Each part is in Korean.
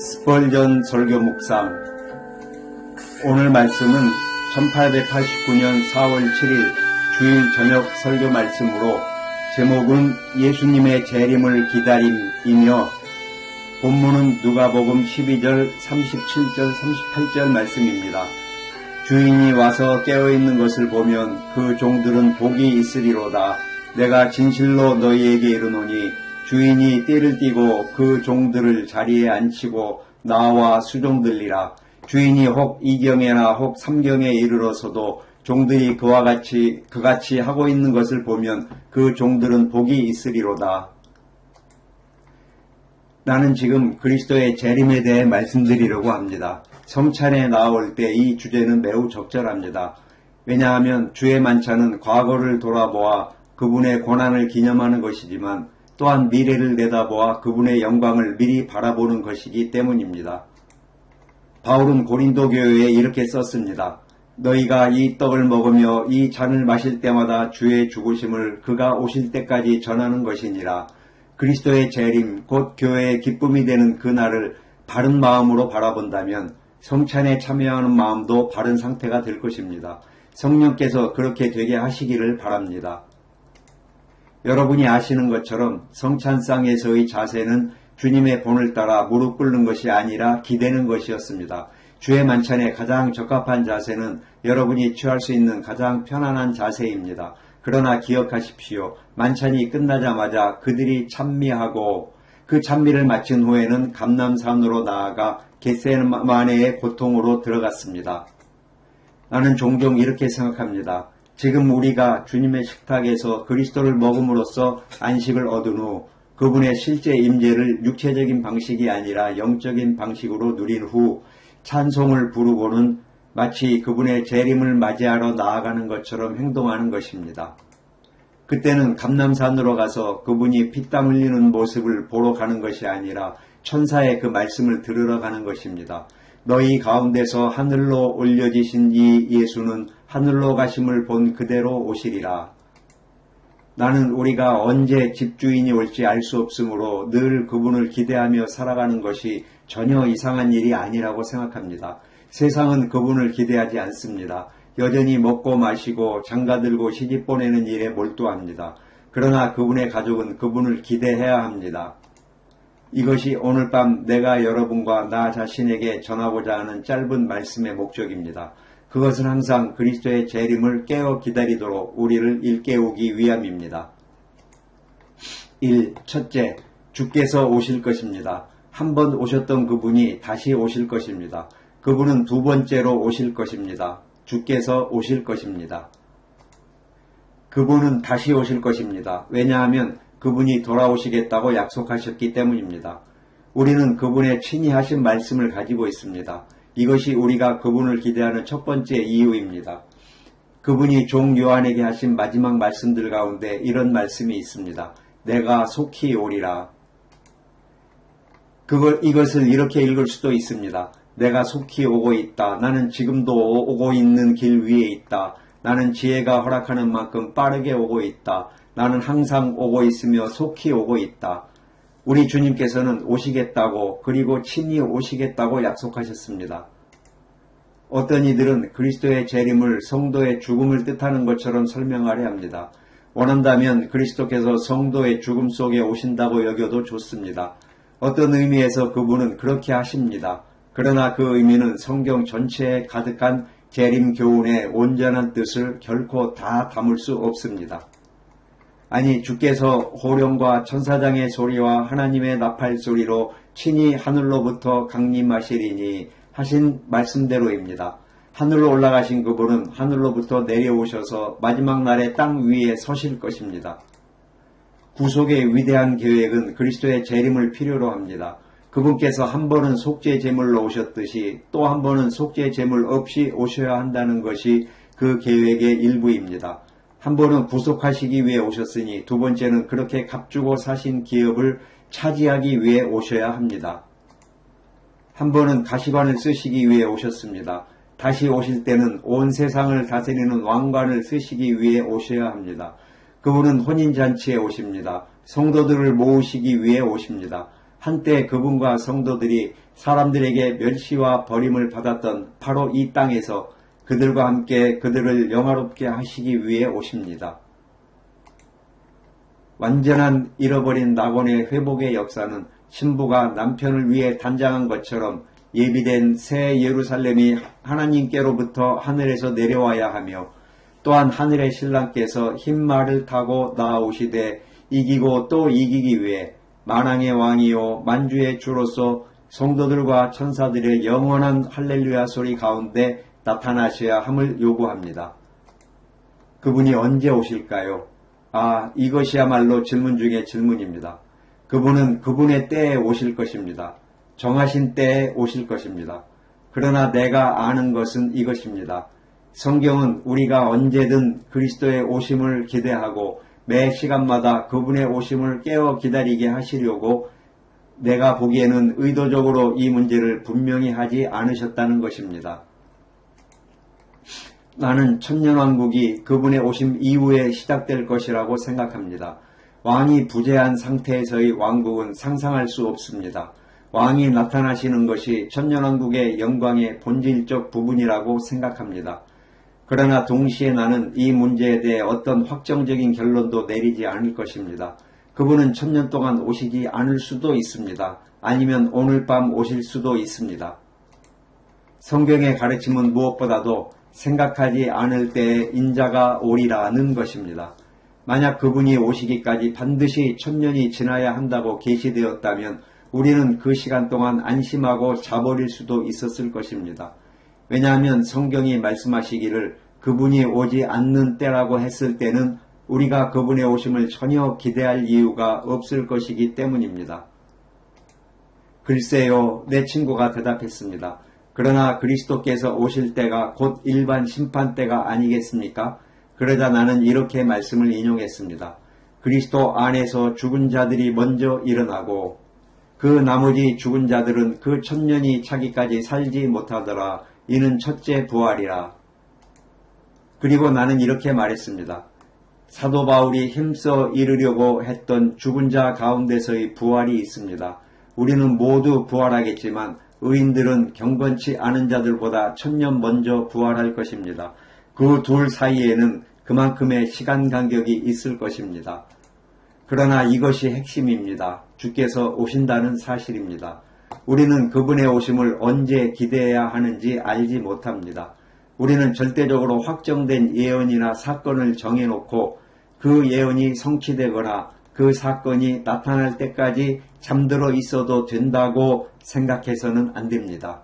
스펄전 설교 묵상. 오늘 말씀은 1889년 4월 7일 주일 저녁 설교 말씀으로 제목은 예수님의 재림을 기다림이며 본문은 누가복음 12절 37절 38절 말씀입니다. 주인이 와서 깨어있는 것을 보면 그 종들은 복이 있으리로다. 내가 진실로 너희에게 이르노니 주인이 띠를 띠고 그 종들을 자리에 앉히고 나와 수종들리라. 주인이 혹 2경에나 혹 3경에 이르러서도 종들이 그같이 하고 있는 것을 보면 그 종들은 복이 있으리로다. 나는 지금 그리스도의 재림에 대해 말씀드리려고 합니다. 성찬에 나올 때 이 주제는 매우 적절합니다. 왜냐하면 주의 만찬은 과거를 돌아보아 그분의 고난을 기념하는 것이지만 또한 미래를 내다보아 그분의 영광을 미리 바라보는 것이기 때문입니다. 바울은 고린도 교회에 이렇게 썼습니다. 너희가 이 떡을 먹으며 이 잔을 마실 때마다 주의 죽으심을 그가 오실 때까지 전하는 것이니라. 그리스도의 재림, 곧 교회의 기쁨이 되는 그날을 바른 마음으로 바라본다면 성찬에 참여하는 마음도 바른 상태가 될 것입니다. 성령께서 그렇게 되게 하시기를 바랍니다. 여러분이 아시는 것처럼 성찬상에서의 자세는 주님의 본을 따라 무릎 꿇는 것이 아니라 기대는 것이었습니다. 주의 만찬에 가장 적합한 자세는 여러분이 취할 수 있는 가장 편안한 자세입니다. 그러나 기억하십시오. 만찬이 끝나자마자 그들이 찬미하고 그 찬미를 마친 후에는 감람산으로 나아가 겟세마네의 고통으로 들어갔습니다. 나는 종종 이렇게 생각합니다. 지금 우리가 주님의 식탁에서 그리스도를 먹음으로써 안식을 얻은 후 그분의 실제 임재를 육체적인 방식이 아니라 영적인 방식으로 누린 후 찬송을 부르고는 마치 그분의 재림을 맞이하러 나아가는 것처럼 행동하는 것입니다. 그때는 감람산으로 가서 그분이 피땀 흘리는 모습을 보러 가는 것이 아니라 천사의 그 말씀을 들으러 가는 것입니다. 너희 가운데서 하늘로 올려지신 이 예수는 하늘로 가심을 본 그대로 오시리라. 나는 우리가 언제 집주인이 올지 알 수 없으므로 늘 그분을 기대하며 살아가는 것이 전혀 이상한 일이 아니라고 생각합니다. 세상은 그분을 기대하지 않습니다. 여전히 먹고 마시고 장가들고 시집 보내는 일에 몰두합니다. 그러나 그분의 가족은 그분을 기대해야 합니다. 이것이 오늘 밤 내가 여러분과 나 자신에게 전하고자 하는 짧은 말씀의 목적입니다. 그것은 항상 그리스도의 재림을 깨어 기다리도록 우리를 일깨우기 위함입니다. 1. 첫째, 주께서 오실 것입니다. 한 번 오셨던 그분이 다시 오실 것입니다. 그분은 두 번째로 오실 것입니다. 주께서 오실 것입니다. 그분은 다시 오실 것입니다. 왜냐하면 그분이 돌아오시겠다고 약속하셨기 때문입니다. 우리는 그분의 친히 하신 말씀을 가지고 있습니다. 이것이 우리가 그분을 기대하는 첫 번째 이유입니다. 그분이 종 요한에게 하신 마지막 말씀들 가운데 이런 말씀이 있습니다. 내가 속히 오리라. 이것을 이렇게 읽을 수도 있습니다. 내가 속히 오고 있다. 나는 지금도 오고 있는 길 위에 있다. 나는 지혜가 허락하는 만큼 빠르게 오고 있다. 나는 항상 오고 있으며 속히 오고 있다. 우리 주님께서는 오시겠다고 그리고 친히 오시겠다고 약속하셨습니다. 어떤 이들은 그리스도의 재림을 성도의 죽음을 뜻하는 것처럼 설명하려 합니다. 원한다면 그리스도께서 성도의 죽음 속에 오신다고 여겨도 좋습니다. 어떤 의미에서 그분은 그렇게 하십니다. 그러나 그 의미는 성경 전체에 가득한 재림 교훈의 온전한 뜻을 결코 다 담을 수 없습니다. 아니, 주께서 호령과 천사장의 소리와 하나님의 나팔 소리로 친히 하늘로부터 강림하시리니 하신 말씀대로입니다. 하늘로 올라가신 그분은 하늘로부터 내려오셔서 마지막 날에 땅 위에 서실 것입니다. 구속의 위대한 계획은 그리스도의 재림을 필요로 합니다. 그분께서 한 번은 속죄 제물로 오셨듯이 또 한 번은 속죄 제물 없이 오셔야 한다는 것이 그 계획의 일부입니다. 한 번은 구속하시기 위해 오셨으니 두 번째는 그렇게 값주고 사신 기업을 차지하기 위해 오셔야 합니다. 한 번은 가시관을 쓰시기 위해 오셨습니다. 다시 오실 때는 온 세상을 다스리는 왕관을 쓰시기 위해 오셔야 합니다. 그분은 혼인잔치에 오십니다. 성도들을 모으시기 위해 오십니다. 한때 그분과 성도들이 사람들에게 멸시와 버림을 받았던 바로 이 땅에서 그들과 함께 그들을 영화롭게 하시기 위해 오십니다. 완전한 잃어버린 낙원의 회복의 역사는 신부가 남편을 위해 단장한 것처럼 예비된 새 예루살렘이 하나님께로부터 하늘에서 내려와야 하며, 또한 하늘의 신랑께서 흰 말을 타고 나아오시되 이기고 또 이기기 위해 만왕의 왕이요 만주의 주로서 성도들과 천사들의 영원한 할렐루야 소리 가운데 나타나셔야 함을 요구합니다. 그분이 언제 오실까요? 이것이야말로 질문 중에 질문입니다. 그분은 그분의 때에 오실 것입니다. 정하신 때에 오실 것입니다. 그러나 내가 아는 것은 이것입니다. 성경은 우리가 언제든 그리스도의 오심을 기대하고 매 시간마다 그분의 오심을 깨어 기다리게 하시려고 내가 보기에는 의도적으로 이 문제를 분명히 하지 않으셨다는 것입니다. 나는 천년왕국이 그분의 오심 이후에 시작될 것이라고 생각합니다. 왕이 부재한 상태에서의 왕국은 상상할 수 없습니다. 왕이 나타나시는 것이 천년왕국의 영광의 본질적 부분이라고 생각합니다. 그러나 동시에 나는 이 문제에 대해 어떤 확정적인 결론도 내리지 않을 것입니다. 그분은 천년 동안 오시지 않을 수도 있습니다. 아니면 오늘 밤 오실 수도 있습니다. 성경의 가르침은 무엇보다도 생각하지 않을 때에 인자가 오리라는 것입니다. 만약 그분이 오시기까지 반드시 천년이 지나야 한다고 계시되었다면 우리는 그 시간 동안 안심하고 자버릴 수도 있었을 것입니다. 왜냐하면 성경이 말씀하시기를 그분이 오지 않는 때라고 했을 때는 우리가 그분의 오심을 전혀 기대할 이유가 없을 것이기 때문입니다. 글쎄요, 내 친구가 대답했습니다. 그러나 그리스도께서 오실 때가 곧 일반 심판 때가 아니겠습니까? 그러자 나는 이렇게 말씀을 인용했습니다. 그리스도 안에서 죽은 자들이 먼저 일어나고 그 나머지 죽은 자들은 그 천년이 차기까지 살지 못하더라. 이는 첫째 부활이라. 그리고 나는 이렇게 말했습니다. 사도 바울이 힘써 이루려고 했던 죽은 자 가운데서의 부활이 있습니다. 우리는 모두 부활하겠지만 의인들은 경건치 않은 자들보다 천년 먼저 부활할 것입니다. 그 둘 사이에는 그만큼의 시간 간격이 있을 것입니다. 그러나 이것이 핵심입니다. 주께서 오신다는 사실입니다. 우리는 그분의 오심을 언제 기대해야 하는지 알지 못합니다. 우리는 절대적으로 확정된 예언이나 사건을 정해놓고 그 예언이 성취되거나 그 사건이 나타날 때까지 잠들어 있어도 된다고 생각해서는 안 됩니다.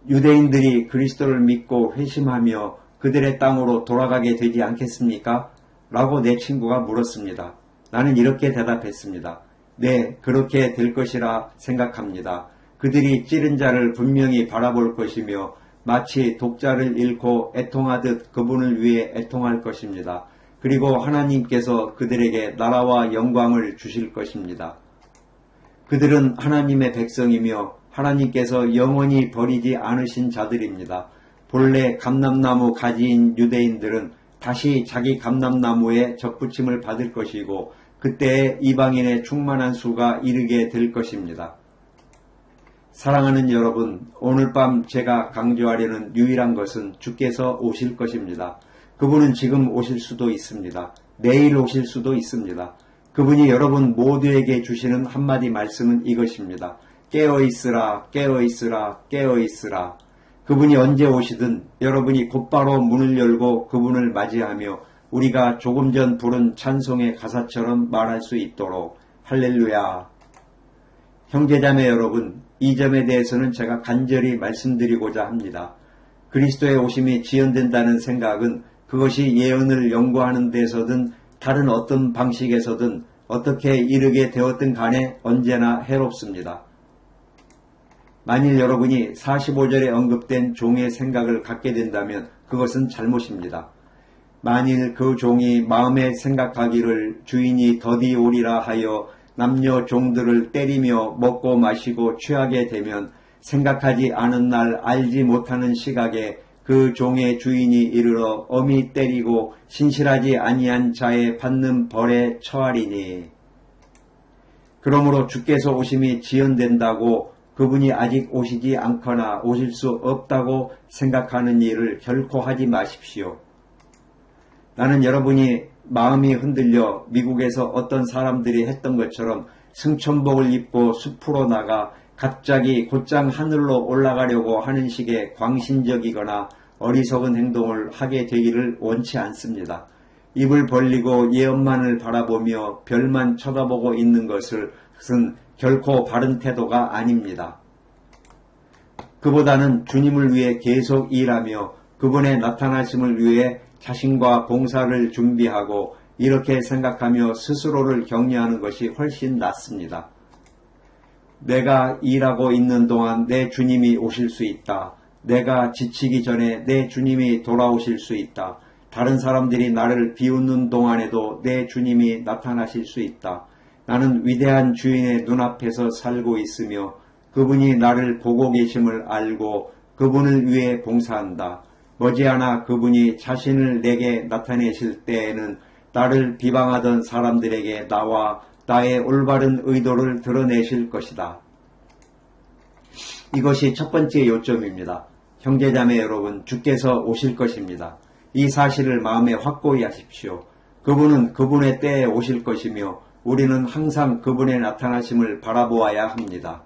유대인들이 그리스도를 믿고 회심하며 그들의 땅으로 돌아가게 되지 않겠습니까? 라고 내 친구가 물었습니다. 나는 이렇게 대답했습니다. 네, 그렇게 될 것이라 생각합니다. 그들이 찌른 자를 분명히 바라볼 것이며 마치 독자를 잃고 애통하듯 그분을 위해 애통할 것입니다. 그리고 하나님께서 그들에게 나라와 영광을 주실 것입니다. 그들은 하나님의 백성이며 하나님께서 영원히 버리지 않으신 자들입니다. 본래 감람나무 가지인 유대인들은 다시 자기 감람나무에 접붙임을 받을 것이고 그때에 이방인의 충만한 수가 이르게 될 것입니다. 사랑하는 여러분, 오늘 밤 제가 강조하려는 유일한 것은 주께서 오실 것입니다. 그분은 지금 오실 수도 있습니다. 내일 오실 수도 있습니다. 그분이 여러분 모두에게 주시는 한마디 말씀은 이것입니다. 깨어있으라, 깨어있으라, 깨어있으라. 그분이 언제 오시든 여러분이 곧바로 문을 열고 그분을 맞이하며 우리가 조금 전 부른 찬송의 가사처럼 말할 수 있도록 할렐루야. 형제자매 여러분, 이 점에 대해서는 제가 간절히 말씀드리고자 합니다. 그리스도의 오심이 지연된다는 생각은 그것이 예언을 연구하는 데서든 다른 어떤 방식에서든 어떻게 이르게 되었든 간에 언제나 해롭습니다. 만일 여러분이 45절에 언급된 종의 생각을 갖게 된다면 그것은 잘못입니다. 만일 그 종이 마음에 생각하기를 주인이 더디 오리라 하여 남녀 종들을 때리며 먹고 마시고 취하게 되면 생각하지 않은 날 알지 못하는 시각에 그 종의 주인이 이르러 엄히 때리고 신실하지 아니한 자의 받는 벌에 처하리니. 그러므로 주께서 오심이 지연된다고 그분이 아직 오시지 않거나 오실 수 없다고 생각하는 일을 결코 하지 마십시오. 나는 여러분이 마음이 흔들려 미국에서 어떤 사람들이 했던 것처럼 승천복을 입고 숲으로 나가 갑자기 곧장 하늘로 올라가려고 하는 식의 광신적이거나 어리석은 행동을 하게 되기를 원치 않습니다. 입을 벌리고 예언만을 바라보며 별만 쳐다보고 있는 것은 결코 바른 태도가 아닙니다. 그보다는 주님을 위해 계속 일하며 그분의 나타나심을 위해 자신과 봉사를 준비하고 이렇게 생각하며 스스로를 격려하는 것이 훨씬 낫습니다. 내가 일하고 있는 동안 내 주님이 오실 수 있다. 내가 지치기 전에 내 주님이 돌아오실 수 있다. 다른 사람들이 나를 비웃는 동안에도 내 주님이 나타나실 수 있다. 나는 위대한 주인의 눈앞에서 살고 있으며 그분이 나를 보고 계심을 알고 그분을 위해 봉사한다. 머지않아 그분이 자신을 내게 나타내실 때에는 나를 비방하던 사람들에게 나와 나의 올바른 의도를 드러내실 것이다. 이것이 첫 번째 요점입니다. 형제자매 여러분, 주께서 오실 것입니다. 이 사실을 마음에 확고히 하십시오. 그분은 그분의 때에 오실 것이며 우리는 항상 그분의 나타나심을 바라보아야 합니다.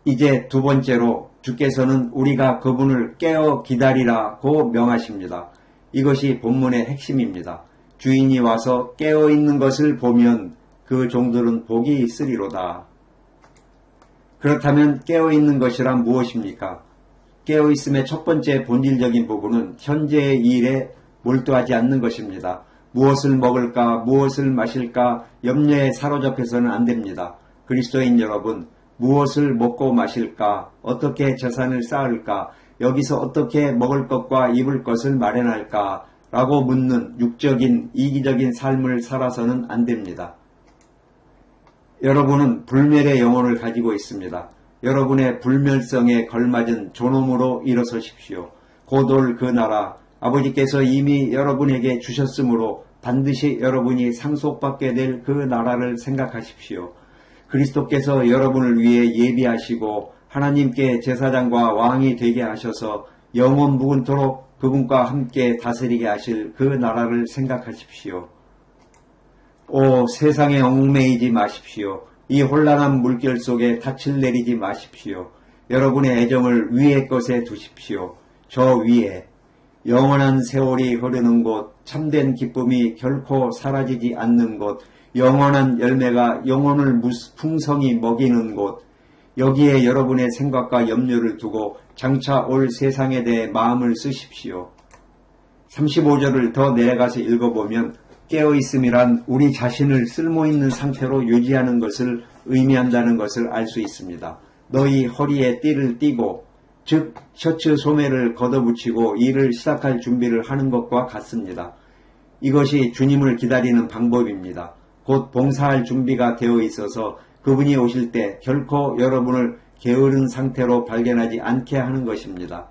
이제 두 번째로 주께서는 우리가 그분을 깨어 기다리라고 명하십니다. 이것이 본문의 핵심입니다. 주인이 와서 깨어있는 것을 보면 그 종들은 복이 있으리로다. 그렇다면 깨어있는 것이란 무엇입니까? 깨어있음의 첫 번째 본질적인 부분은 현재의 일에 몰두하지 않는 것입니다. 무엇을 먹을까, 무엇을 마실까 염려에 사로잡혀서는 안 됩니다. 그리스도인 여러분, 무엇을 먹고 마실까, 어떻게 재산을 쌓을까, 여기서 어떻게 먹을 것과 입을 것을 마련할까 라고 묻는 육적인 이기적인 삶을 살아서는 안 됩니다. 여러분은 불멸의 영혼을 가지고 있습니다. 여러분의 불멸성에 걸맞은 존엄으로 일어서십시오. 곧 올 그 나라, 아버지께서 이미 여러분에게 주셨으므로 반드시 여러분이 상속받게 될 그 나라를 생각하십시오. 그리스도께서 여러분을 위해 예비하시고 하나님께 제사장과 왕이 되게 하셔서 영원 무궁토록 그분과 함께 다스리게 하실 그 나라를 생각하십시오. 오, 세상에 얽매이지 마십시오. 이 혼란한 물결 속에 닻을 내리지 마십시오. 여러분의 애정을 위의 것에 두십시오. 저 위에 영원한 세월이 흐르는 곳, 참된 기쁨이 결코 사라지지 않는 곳, 영원한 열매가 영혼을 풍성히 먹이는 곳, 여기에 여러분의 생각과 염려를 두고 장차 올 세상에 대해 마음을 쓰십시오. 35절을 더 내려가서 읽어보면 깨어있음이란 우리 자신을 쓸모있는 상태로 유지하는 것을 의미한다는 것을 알 수 있습니다. 너희 허리에 띠를 띠고, 즉 셔츠 소매를 걷어붙이고 일을 시작할 준비를 하는 것과 같습니다. 이것이 주님을 기다리는 방법입니다. 곧 봉사할 준비가 되어 있어서 그분이 오실 때 결코 여러분을 게으른 상태로 발견하지 않게 하는 것입니다.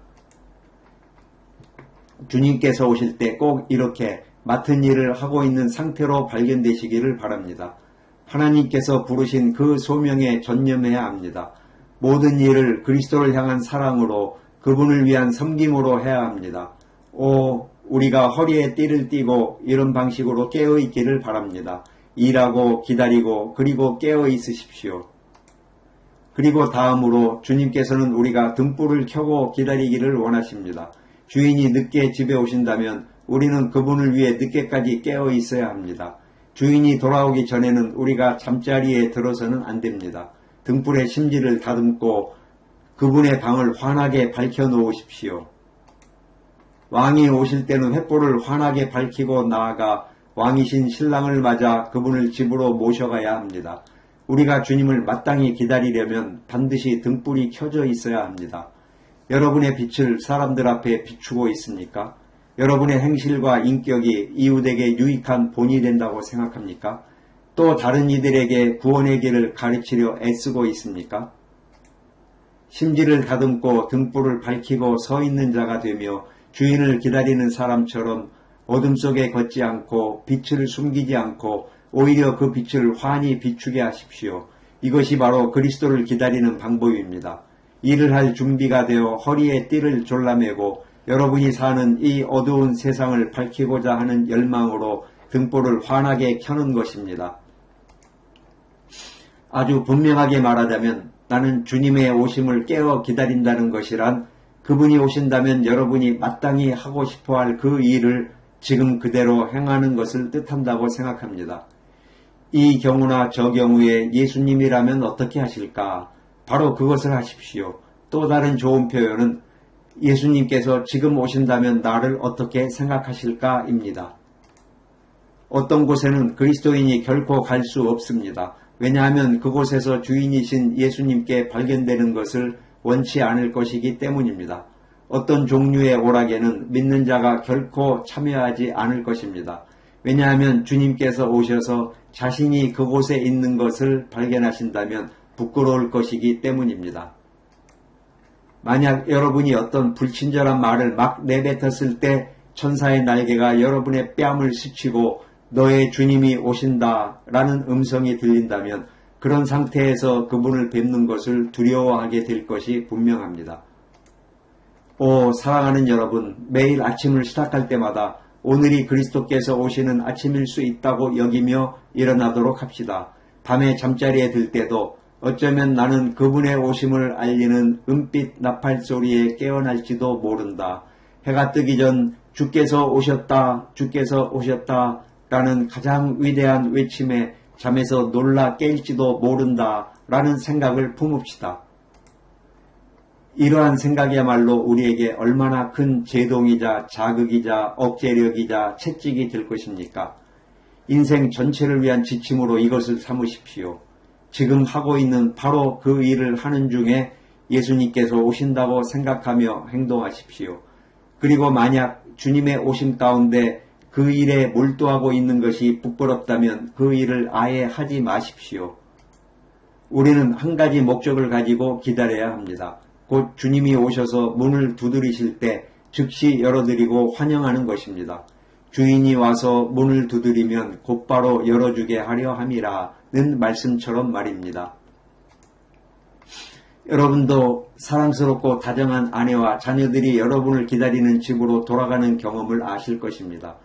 주님께서 오실 때 꼭 이렇게 맡은 일을 하고 있는 상태로 발견되시기를 바랍니다. 하나님께서 부르신 그 소명에 전념해야 합니다. 모든 일을 그리스도를 향한 사랑으로 그분을 위한 섬김으로 해야 합니다. 우리가 허리에 띠를 띠고 이런 방식으로 깨어있기를 바랍니다. 일하고 기다리고 그리고 깨어 있으십시오. 그리고 다음으로 주님께서는 우리가 등불을 켜고 기다리기를 원하십니다. 주인이 늦게 집에 오신다면 우리는 그분을 위해 늦게까지 깨어 있어야 합니다. 주인이 돌아오기 전에는 우리가 잠자리에 들어서는 안 됩니다. 등불의 심지를 다듬고 그분의 방을 환하게 밝혀 놓으십시오. 왕이 오실 때는 횃불을 환하게 밝히고 나아가 왕이신 신랑을 맞아 그분을 집으로 모셔가야 합니다. 우리가 주님을 마땅히 기다리려면 반드시 등불이 켜져 있어야 합니다. 여러분의 빛을 사람들 앞에 비추고 있습니까? 여러분의 행실과 인격이 이웃에게 유익한 본이 된다고 생각합니까? 또 다른 이들에게 구원의 길을 가르치려 애쓰고 있습니까? 심지를 다듬고 등불을 밝히고 서 있는 자가 되며 주인을 기다리는 사람처럼 어둠 속에 걷지 않고 빛을 숨기지 않고 오히려 그 빛을 환히 비추게 하십시오. 이것이 바로 그리스도를 기다리는 방법입니다. 일을 할 준비가 되어 허리에 띠를 졸라매고 여러분이 사는 이 어두운 세상을 밝히고자 하는 열망으로 등불을 환하게 켜는 것입니다. 아주 분명하게 말하자면 나는 주님의 오심을 깨어 기다린다는 것이란 그분이 오신다면 여러분이 마땅히 하고 싶어할 그 일을 지금 그대로 행하는 것을 뜻한다고 생각합니다. 이 경우나 저 경우에 예수님이라면 어떻게 하실까? 바로 그것을 하십시오. 또 다른 좋은 표현은 예수님께서 지금 오신다면 나를 어떻게 생각하실까? 입니다. 어떤 곳에는 그리스도인이 결코 갈 수 없습니다. 왜냐하면 그곳에서 주인이신 예수님께 발견되는 것을 원치 않을 것이기 때문입니다. 어떤 종류의 오락에는 믿는 자가 결코 참여하지 않을 것입니다. 왜냐하면 주님께서 오셔서 자신이 그곳에 있는 것을 발견하신다면 부끄러울 것이기 때문입니다. 만약 여러분이 어떤 불친절한 말을 막 내뱉었을 때 천사의 날개가 여러분의 뺨을 스치고 너의 주님이 오신다 라는 음성이 들린다면 그런 상태에서 그분을 뵙는 것을 두려워하게 될 것이 분명합니다. 오 사랑하는 여러분, 매일 아침을 시작할 때마다 오늘이 그리스도께서 오시는 아침일 수 있다고 여기며 일어나도록 합시다. 밤에 잠자리에 들 때도 어쩌면 나는 그분의 오심을 알리는 은빛 나팔 소리에 깨어날지도 모른다. 해가 뜨기 전 주께서 오셨다, 주께서 오셨다 라는 가장 위대한 외침에 잠에서 놀라 깰지도 모른다 라는 생각을 품읍시다. 이러한 생각이야말로 우리에게 얼마나 큰 제동이자 자극이자 억제력이자 채찍이 될 것입니까? 인생 전체를 위한 지침으로 이것을 삼으십시오. 지금 하고 있는 바로 그 일을 하는 중에 예수님께서 오신다고 생각하며 행동하십시오. 그리고 만약 주님의 오심 가운데 그 일에 몰두하고 있는 것이 부끄럽다면 그 일을 아예 하지 마십시오. 우리는 한 가지 목적을 가지고 기다려야 합니다. 곧 주님이 오셔서 문을 두드리실 때 즉시 열어드리고 환영하는 것입니다. 주인이 와서 문을 두드리면 곧바로 열어주게 하려 함이라는 말씀처럼 말입니다. 여러분도 사랑스럽고 다정한 아내와 자녀들이 여러분을 기다리는 집으로 돌아가는 경험을 아실 것입니다.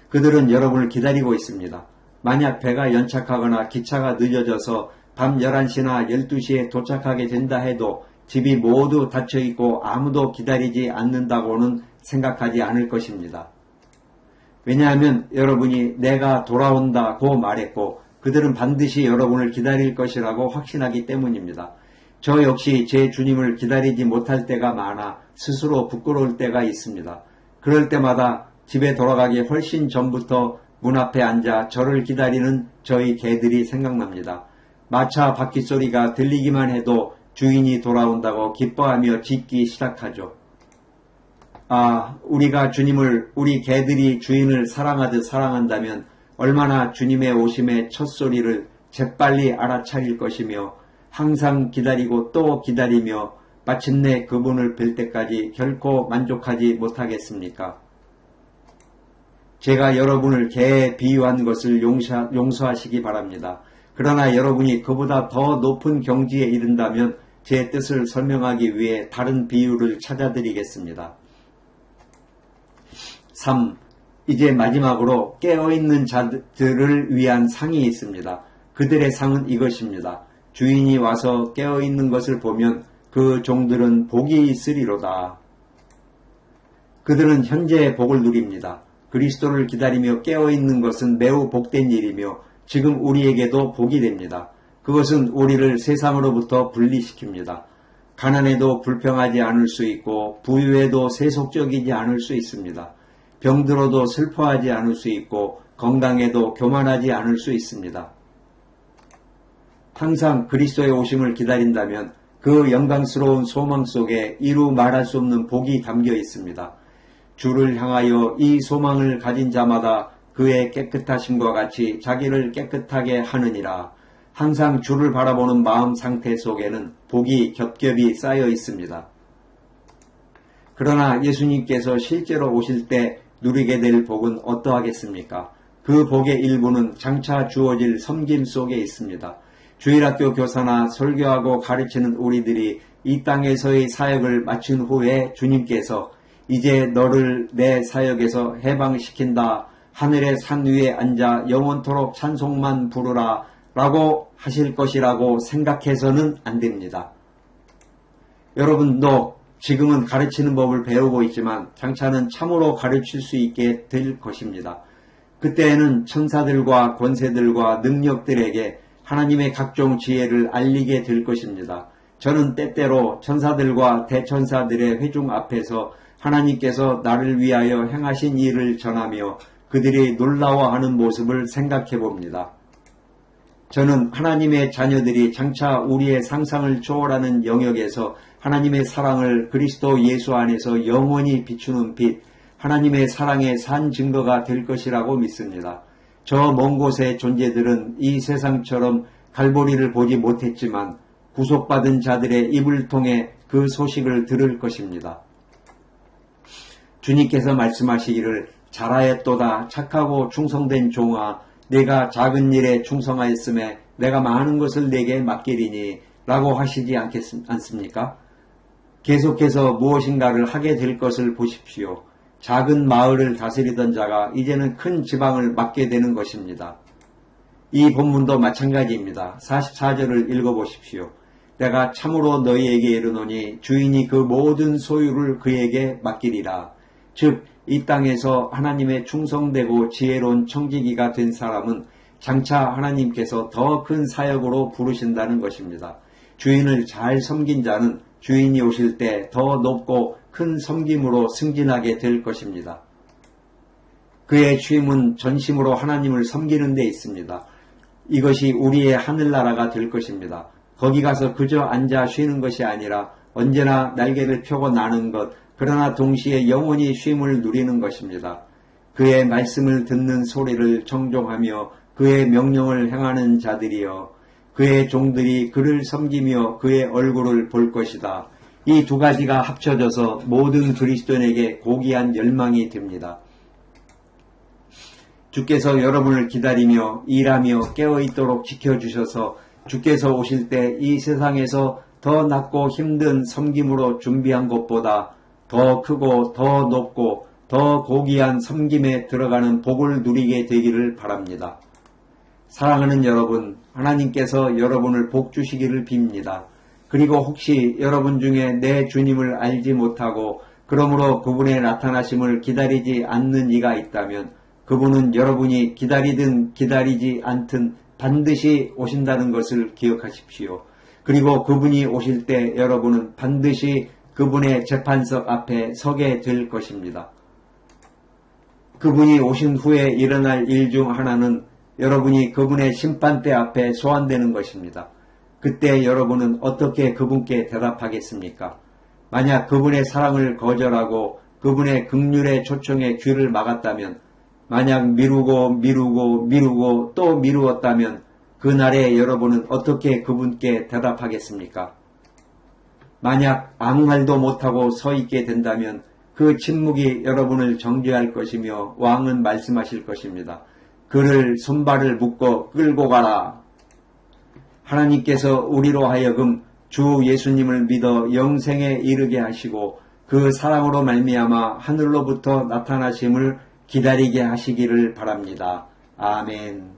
그들은 여러분을 기다리고 있습니다. 만약 배가 연착하거나 기차가 늦어져서 밤 11시나 12시에 도착하게 된다 해도 집이 모두 닫혀있고 아무도 기다리지 않는다고는 생각하지 않을 것입니다. 왜냐하면 여러분이 내가 돌아온다고 말했고 그들은 반드시 여러분을 기다릴 것이라고 확신하기 때문입니다. 저 역시 제 주님을 기다리지 못할 때가 많아 스스로 부끄러울 때가 있습니다. 그럴 때마다 집에 돌아가기 훨씬 전부터 문 앞에 앉아 저를 기다리는 저희 개들이 생각납니다. 마차 바퀴 소리가 들리기만 해도 주인이 돌아온다고 기뻐하며 짖기 시작하죠. 우리가 주님을 우리 개들이 주인을 사랑하듯 사랑한다면 얼마나 주님의 오심의 첫 소리를 재빨리 알아차릴 것이며 항상 기다리고 또 기다리며 마침내 그분을 뵐 때까지 결코 만족하지 못하겠습니까? 제가 여러분을 개에 비유한 것을 용서하시기 바랍니다. 그러나 여러분이 그보다 더 높은 경지에 이른다면 제 뜻을 설명하기 위해 다른 비유를 찾아드리겠습니다. 3. 이제 마지막으로 깨어있는 자들을 위한 상이 있습니다. 그들의 상은 이것입니다. 주인이 와서 깨어있는 것을 보면 그 종들은 복이 있으리로다. 그들은 현재의 복을 누립니다. 그리스도를 기다리며 깨어있는 것은 매우 복된 일이며 지금 우리에게도 복이 됩니다. 그것은 우리를 세상으로부터 분리시킵니다. 가난에도 불평하지 않을 수 있고 부유에도 세속적이지 않을 수 있습니다. 병들어도 슬퍼하지 않을 수 있고 건강에도 교만하지 않을 수 있습니다. 항상 그리스도의 오심을 기다린다면 그 영광스러운 소망 속에 이루 말할 수 없는 복이 담겨 있습니다. 주를 향하여 이 소망을 가진 자마다 그의 깨끗하심과 같이 자기를 깨끗하게 하느니라. 항상 주를 바라보는 마음 상태 속에는 복이 겹겹이 쌓여 있습니다. 그러나 예수님께서 실제로 오실 때 누리게 될 복은 어떠하겠습니까? 그 복의 일부는 장차 주어질 섬김 속에 있습니다. 주일학교 교사나 설교하고 가르치는 우리들이 이 땅에서의 사역을 마친 후에 주님께서 이제 너를 내 사역에서 해방시킨다. 하늘의 산 위에 앉아 영원토록 찬송만 부르라 라고 하실 것이라고 생각해서는 안 됩니다. 여러분도 지금은 가르치는 법을 배우고 있지만 장차는 참으로 가르칠 수 있게 될 것입니다. 그때에는 천사들과 권세들과 능력들에게 하나님의 각종 지혜를 알리게 될 것입니다. 저는 때때로 천사들과 대천사들의 회중 앞에서 하나님께서 나를 위하여 행하신 일을 전하며 그들이 놀라워하는 모습을 생각해 봅니다. 저는 하나님의 자녀들이 장차 우리의 상상을 초월하는 영역에서 하나님의 사랑을 그리스도 예수 안에서 영원히 비추는 빛, 하나님의 사랑의 산 증거가 될 것이라고 믿습니다. 저 먼 곳의 존재들은 이 세상처럼 갈보리를 보지 못했지만 구속받은 자들의 입을 통해 그 소식을 들을 것입니다. 주님께서 말씀하시기를 잘하였도다 착하고 충성된 종아 내가 작은 일에 충성하였음에 내가 많은 것을 내게 맡기리니 라고 하시지 않습니까? 계속해서 무엇인가를 하게 될 것을 보십시오. 작은 마을을 다스리던 자가 이제는 큰 지방을 맡게 되는 것입니다. 이 본문도 마찬가지입니다. 44절을 읽어보십시오. 내가 참으로 너희에게 이르노니 주인이 그 모든 소유를 그에게 맡기리라. 즉 이 땅에서 하나님의 충성되고 지혜로운 청지기가 된 사람은 장차 하나님께서 더 큰 사역으로 부르신다는 것입니다. 주인을 잘 섬긴 자는 주인이 오실 때 더 높고 큰 섬김으로 승진하게 될 것입니다. 그의 취임은 전심으로 하나님을 섬기는 데 있습니다. 이것이 우리의 하늘나라가 될 것입니다. 거기 가서 그저 앉아 쉬는 것이 아니라 언제나 날개를 펴고 나는 것, 그러나 동시에 영원히 쉼을 누리는 것입니다. 그의 말씀을 듣는 소리를 청종하며 그의 명령을 행하는 자들이여 그의 종들이 그를 섬기며 그의 얼굴을 볼 것이다. 이 두 가지가 합쳐져서 모든 그리스도인에게 고귀한 열망이 됩니다. 주께서 여러분을 기다리며 일하며 깨어있도록 지켜주셔서 주께서 오실 때 이 세상에서 더 낮고 힘든 섬김으로 준비한 것보다 더 크고 더 높고 더 고귀한 섬김에 들어가는 복을 누리게 되기를 바랍니다. 사랑하는 여러분, 하나님께서 여러분을 복 주시기를 빕니다. 그리고 혹시 여러분 중에 내 주님을 알지 못하고 그러므로 그분의 나타나심을 기다리지 않는 이가 있다면 그분은 여러분이 기다리든 기다리지 않든 반드시 오신다는 것을 기억하십시오. 그리고 그분이 오실 때 여러분은 반드시 그분의 재판석 앞에 서게 될 것입니다. 그분이 오신 후에 일어날 일 중 하나는 여러분이 그분의 심판대 앞에 소환되는 것입니다. 그때 여러분은 어떻게 그분께 대답하겠습니까? 만약 그분의 사랑을 거절하고 그분의 긍휼의 초청에 귀를 막았다면, 만약 미루고 또 미루었다면 그날에 여러분은 어떻게 그분께 대답하겠습니까? 만약 아무 말도 못하고 서 있게 된다면 그 침묵이 여러분을 정죄할 것이며 왕은 말씀하실 것입니다. 그를 손발을 묶어 끌고 가라. 하나님께서 우리로 하여금 주 예수님을 믿어 영생에 이르게 하시고 그 사랑으로 말미암아 하늘로부터 나타나심을 기다리게 하시기를 바랍니다. 아멘.